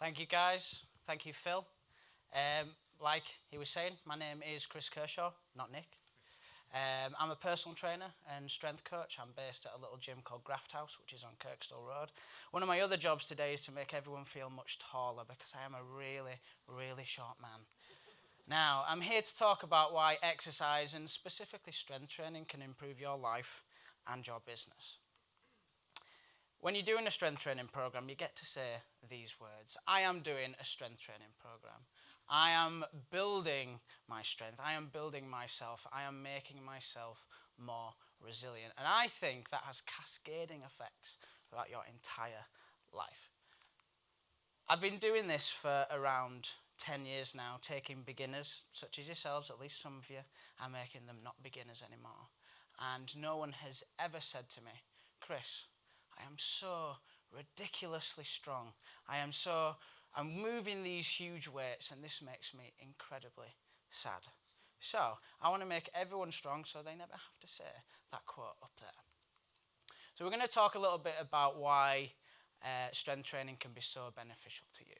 Thank you, guys. Thank you, Phil. Like he was saying, my name is Chris Kershaw, not Nick. I'm a personal trainer and strength coach. I'm based at a little gym called Graft House, which is on Kirkstall Road. One of my other jobs today is to make everyone feel much taller because I am a really, really short man. Now, I'm here to talk about why exercise and specifically strength training can improve your life and your business. When you're doing a strength training program, you get to say these words. I am doing a strength training program. I am building my strength. I am building myself. I am making myself more resilient. And I think that has cascading effects throughout your entire life. I've been doing this for around 10 years now, taking beginners, such as yourselves, at least some of you, and making them not beginners anymore. And no one has ever said to me, Chris, I am so ridiculously strong. I'm moving these huge weights and this makes me incredibly sad. So I want to make everyone strong so they never have to say that quote up there. So we're going to talk a little bit about why strength training can be so beneficial to you.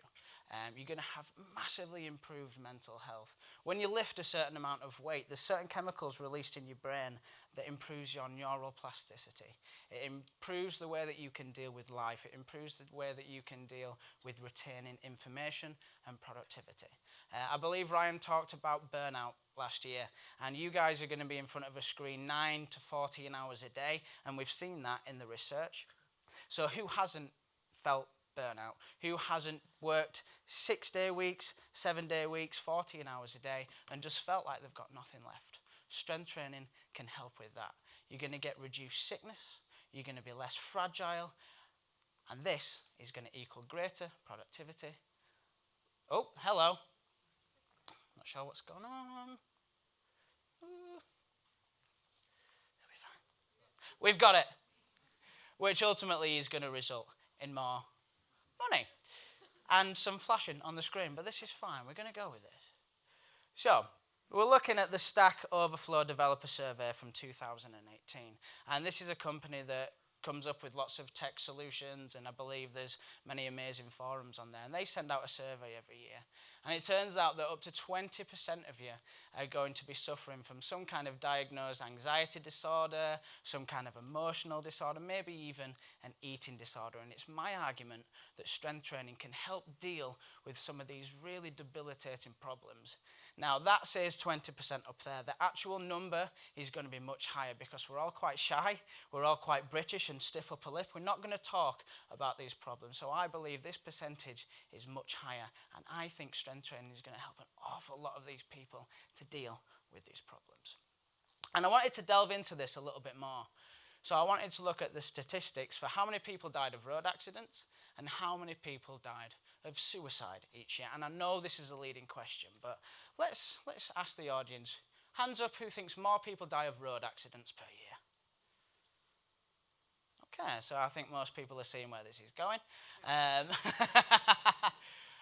You're going to have massively improved mental health. When you lift a certain amount of weight, there's certain chemicals released in your brain that improves your neuroplasticity. It improves the way that you can deal with life. It improves the way that you can deal with retaining information and productivity. I believe Ryan talked about burnout last year, and you guys are going to be in front of a screen 9 to 14 hours a day, and we've seen that in the research. So who hasn't felt burnout? Who hasn't worked 6-day weeks, 7-day weeks, 14 hours a day, and just felt like they've got nothing left? Strength training can help with that. You're going to get reduced sickness, you're going to be less fragile, and this is going to equal greater productivity. Oh, hello. Not sure what's going on. It'll be fine. We've got it. Which ultimately is going to result in more money and some flashing on the screen, but this is fine. We're going to go with this. So, we're looking at the Stack Overflow Developer Survey from 2018, and this is a company that comes up with lots of tech solutions, and I believe there's many amazing forums on there, and they send out a survey every year. And it turns out that up to 20% of you are going to be suffering from some kind of diagnosed anxiety disorder, some kind of emotional disorder, maybe even an eating disorder. And it's my argument that strength training can help deal with some of these really debilitating problems. Now, that says 20% up there. The actual number is going to be much higher because we're all quite shy, we're all quite British and stiff upper lip. We're not going to talk about these problems. So I believe this percentage is much higher, and I think strength training is going to help an awful lot of these people to deal with these problems. And I wanted to delve into this a little bit more. So I wanted to look at the statistics for how many people died of road accidents and how many people died of suicide each year. And I know this is a leading question, but let's ask the audience. Hands up who thinks more people die of road accidents per year. Okay, so I think most people are seeing where this is going.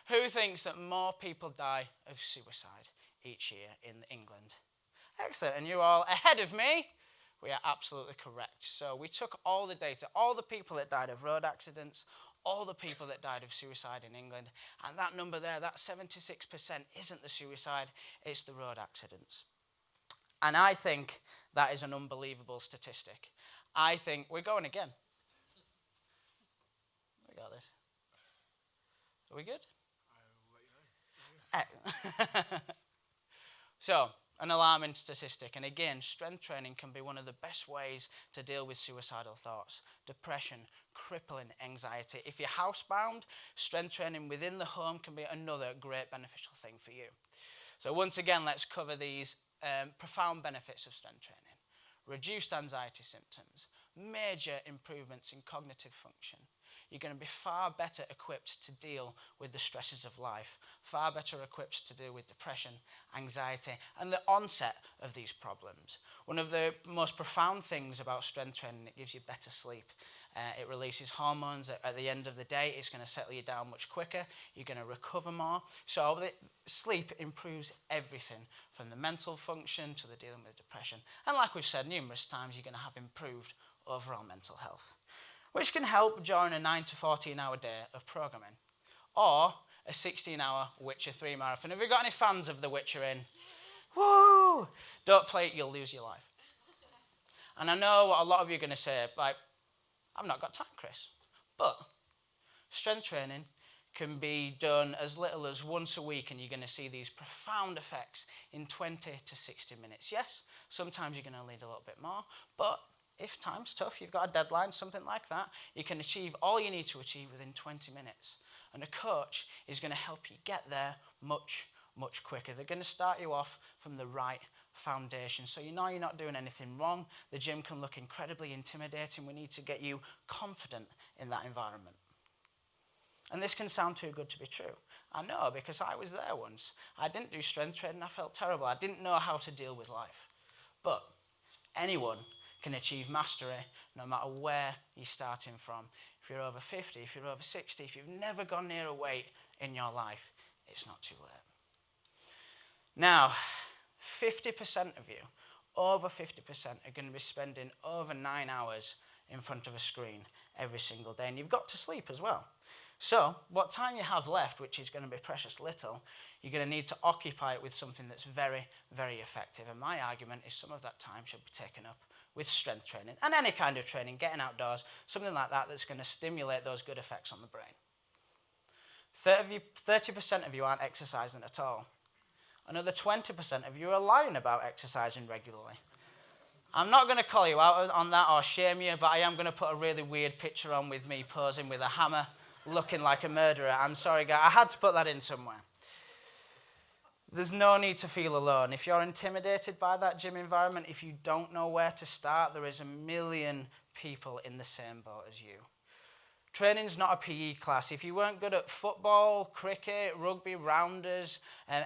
Who thinks that more people die of suicide each year in England? Excellent, and you're all ahead of me. We are absolutely correct. So we took all the data, all the people that died of road accidents, all the people that died of suicide in England, and that number there, that 76% isn't the suicide, it's the road accidents. And I think that is an unbelievable statistic. I think, we're going again. We got this. Are we good? I will let you know. So, an alarming statistic, and again, strength training can be one of the best ways to deal with suicidal thoughts, depression, crippling anxiety. If you're housebound, strength training within the home can be another great beneficial thing for you. So once again, let's cover these profound benefits of strength training. Reduced anxiety symptoms, major improvements in cognitive function. You're going to be far better equipped to deal with the stresses of life, far better equipped to deal with depression, anxiety, and the onset of these problems. One of the most profound things about strength training, it gives you better sleep. It releases hormones at the end of the day. It's going to settle you down much quicker. You're going to recover more. So sleep improves everything from the mental function to the dealing with depression. And like we've said numerous times, you're going to have improved overall mental health, which can help during a 9 to 14 hour day of programming. Or a 16-hour Witcher 3 marathon. Have you got any fans of The Witcher in? Woo! Don't play it, you'll lose your life. And I know what a lot of you are going to say, like, I've not got time, Chris. But strength training can be done as little as once a week, and you're going to see these profound effects in 20 to 60 minutes. Yes, sometimes you're going to need a little bit more, but if time's tough, you've got a deadline, something like that, you can achieve all you need to achieve within 20 minutes. And a coach is going to help you get there much, much quicker. They're going to start you off from the right foundation. So you know you're not doing anything wrong. The gym can look incredibly intimidating. We need to get you confident in that environment. And this can sound too good to be true. I know, because I was there once. I didn't do strength training. I felt terrible. I didn't know how to deal with life. But anyone can achieve mastery no matter where you're starting from. If you're over 50, if you're over 60, if you've never gone near a weight in your life, it's not too late. Now, 50% of you, over 50%, are going to be spending over 9 hours in front of a screen every single day. And you've got to sleep as well. So, what time you have left, which is going to be precious little, you're going to need to occupy it with something that's very, very effective. And my argument is some of that time should be taken up with strength training and any kind of training, getting outdoors, something like that that's going to stimulate those good effects on the brain. 30% of you aren't exercising at all. Another 20% of you are lying about exercising regularly. I'm not going to call you out on that or shame you, but I am going to put a really weird picture on with me posing with a hammer, looking like a murderer. I'm sorry, guys. I had to put that in somewhere. There's no need to feel alone. If you're intimidated by that gym environment, if you don't know where to start, there is a million people in the same boat as you. Training's not a PE class. If you weren't good at football, cricket, rugby, rounders,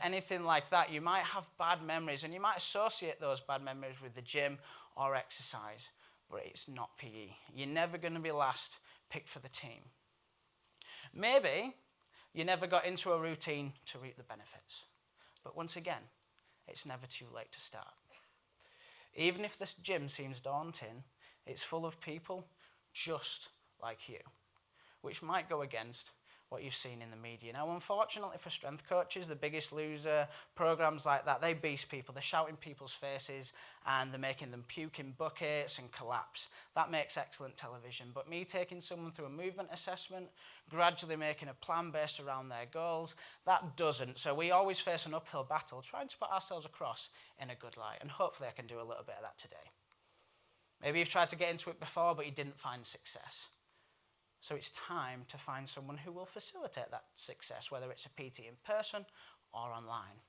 anything like that, you might have bad memories, and you might associate those bad memories with the gym or exercise, but it's not PE. You're never going to be last picked for the team. Maybe you never got into a routine to reap the benefits. But once again, it's never too late to start. Even if this gym seems daunting, it's full of people just like you, which might go against what you've seen in the media. Now, unfortunately for strength coaches, The Biggest Loser, programs like that, they beast people. They're shouting people's faces and they're making them puke in buckets and collapse. That makes excellent television. But me taking someone through a movement assessment, gradually making a plan based around their goals, that doesn't. So we always face an uphill battle trying to put ourselves across in a good light. And hopefully I can do a little bit of that today. Maybe you've tried to get into it before, but you didn't find success. So it's time to find someone who will facilitate that success, whether it's a PT in person or online.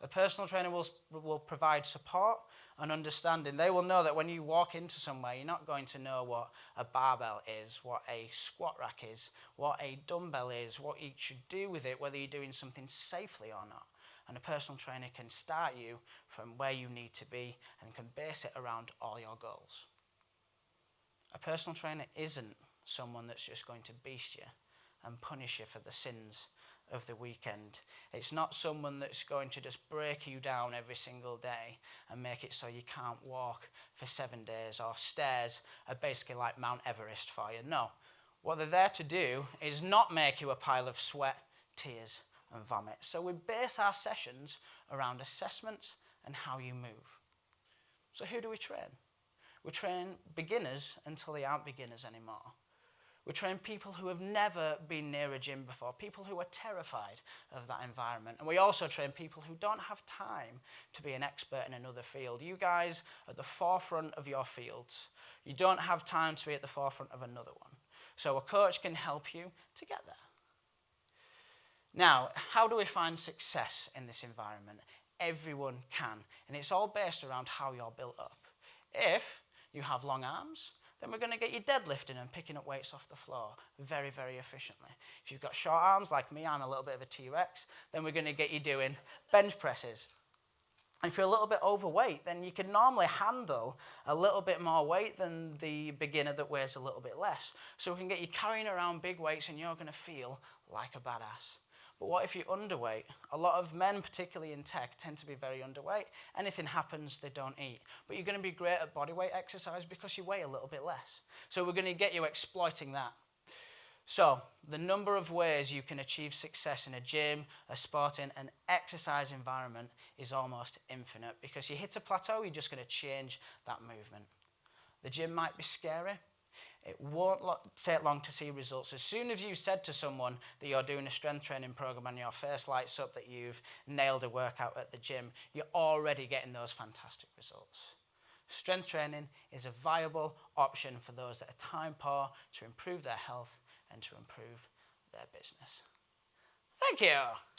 A personal trainer will provide support and understanding. They will know that when you walk into somewhere, you're not going to know what a barbell is, what a squat rack is, what a dumbbell is, what you should do with it, whether you're doing something safely or not. And a personal trainer can start you from where you need to be and can base it around all your goals. A personal trainer isn't someone that's just going to beast you and punish you for the sins of the weekend. It's not someone that's going to just break you down every single day and make it so you can't walk for 7 days, or stairs are basically like Mount Everest for you. No. What they're there to do is not make you a pile of sweat, tears, and vomit. So we base our sessions around assessments and how you move. So who do we train? We train beginners until they aren't beginners anymore. We train people who have never been near a gym before, people who are terrified of that environment. And we also train people who don't have time to be an expert in another field. You guys are at the forefront of your fields. You don't have time to be at the forefront of another one. So a coach can help you to get there. Now, how do we find success in this environment? Everyone can. And it's all based around how you're built up. If you have long arms, then we're going to get you deadlifting and picking up weights off the floor very, very efficiently. If you've got short arms like me, I'm a little bit of a T-Rex, then we're going to get you doing bench presses. And if you're a little bit overweight, then you can normally handle a little bit more weight than the beginner that weighs a little bit less. So we can get you carrying around big weights and you're going to feel like a badass. But what if you're underweight? A lot of men, particularly in tech, tend to be very underweight. Anything happens, they don't eat. But you're going to be great at bodyweight exercise because you weigh a little bit less. So we're going to get you exploiting that. So, the number of ways you can achieve success in a gym, a sporting, and exercise environment is almost infinite because you hit a plateau, you're just going to change that movement. The gym might be scary. It won't take long to see results. As soon as you said to someone that you're doing a strength training program and your face lights up that you've nailed a workout at the gym, you're already getting those fantastic results. Strength training is a viable option for those that are time poor to improve their health and to improve their business. Thank you.